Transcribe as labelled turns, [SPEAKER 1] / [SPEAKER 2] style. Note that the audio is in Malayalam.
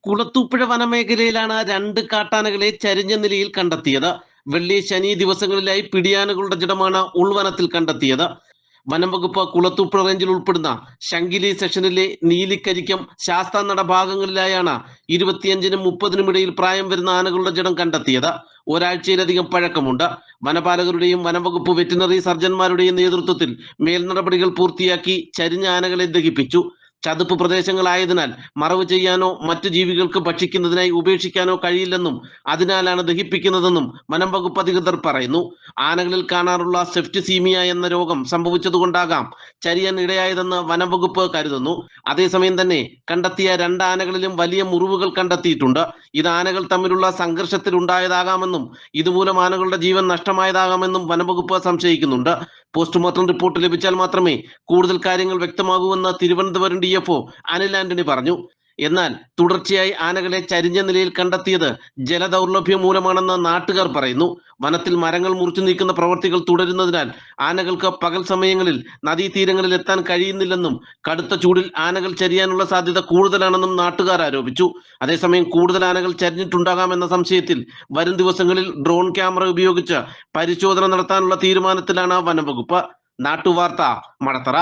[SPEAKER 1] കുളത്തൂപ്പുഴ വനമേഖലയിലാണ് രണ്ട് കാട്ടാനകളെ ചരിഞ്ഞ നിലയിൽ കണ്ടെത്തിയത്. വെള്ളി ശനി ദിവസങ്ങളിലായി പിടിയാനകളുടെ ജഡമാണ് ഉൾവനത്തിൽ കണ്ടെത്തിയത്. വനം വകുപ്പ് കുളത്തൂപ്പുഴ റേഞ്ചിൽ ഉൾപ്പെടുന്ന ശങ്കിലി സെക്ഷനിലെ നീലിക്കരിക്കം ശാസ്താനട ഭാഗങ്ങളിലായാണ് 25-നും 30-നും ഇടയിൽ പ്രായം വരുന്ന ആനകളുടെ ജഡം കണ്ടെത്തിയത്. ഒരാഴ്ചയിലധികം പഴക്കമുണ്ട്. വനപാലകരുടെയും വനംവകുപ്പ് വെറ്റിനറി സർജന്മാരുടെയും നേതൃത്വത്തിൽ മേൽനടപടികൾ പൂർത്തിയാക്കി ചരിഞ്ഞ ആനകളെ ദഹിപ്പിച്ചു. ചതുപ്പ് പ്രദേശങ്ങളായതിനാൽ മറവ് ചെയ്യാനോ മറ്റു ജീവികൾക്ക് ഭക്ഷിക്കുന്നതിനായി ഉപേക്ഷിക്കാനോ കഴിയില്ലെന്നും അതിനാലാണ് ദഹിപ്പിക്കുന്നതെന്നും വനം വകുപ്പ് അധികൃതർ പറയുന്നു. ആനകളിൽ കാണാറുള്ള സെപ്റ്റിസീമിയ എന്ന രോഗം സംഭവിച്ചതുകൊണ്ടാകാം ചരിയാൻ ഇടയായതെന്ന് വനം വകുപ്പ് കരുതുന്നു. അതേസമയം തന്നെ കണ്ടെത്തിയ രണ്ട് ആനകളിലും വലിയ മുറിവുകൾ കണ്ടെത്തിയിട്ടുണ്ട്. ഇത് ആനകൾ തമ്മിലുള്ള സംഘർഷത്തിൽ ഉണ്ടായതാകാമെന്നും ഇതുമൂലം ആനകളുടെ ജീവൻ നഷ്ടമായതാകാമെന്നും വനം വകുപ്പ് സംശയിക്കുന്നുണ്ട്. പോസ്റ്റ്മോർട്ടം റിപ്പോർട്ട് ലഭിച്ചാൽ മാത്രമേ കൂടുതൽ കാര്യങ്ങൾ വ്യക്തമാകൂവെന്ന് തിരുവനന്തപുരം DFO അനിൽ ആന്റണി പറഞ്ഞു. എന്നാൽ തുടർച്ചയായി ആനകളെ ചരിഞ്ഞ നിലയിൽ കണ്ടെത്തിയത് ജലദൗർലഭ്യം മൂലമാണെന്ന് നാട്ടുകാർ പറയുന്നു. വനത്തിൽ മരങ്ങൾ മുറിച്ചു നീക്കുന്ന പ്രവർത്തികൾ തുടരുന്നതിനാൽ ആനകൾക്ക് പകൽ സമയങ്ങളിൽ നദീതീരങ്ങളിൽ എത്താൻ കഴിയുന്നില്ലെന്നും കടുത്ത ചൂടിൽ ആനകൾ ചരിയാനുള്ള സാധ്യത കൂടുതലാണെന്നും നാട്ടുകാർ ആരോപിച്ചു. അതേസമയം കൂടുതൽ ആനകൾ ചരിഞ്ഞിട്ടുണ്ടാകാമെന്ന സംശയത്തിൽ വരും ദിവസങ്ങളിൽ ഡ്രോൺ ക്യാമറ ഉപയോഗിച്ച് പരിശോധന നടത്താനുള്ള തീരുമാനത്തിലാണ് വനം വകുപ്പ്. നാട്ടുവാർത്ത, മടത്തറ.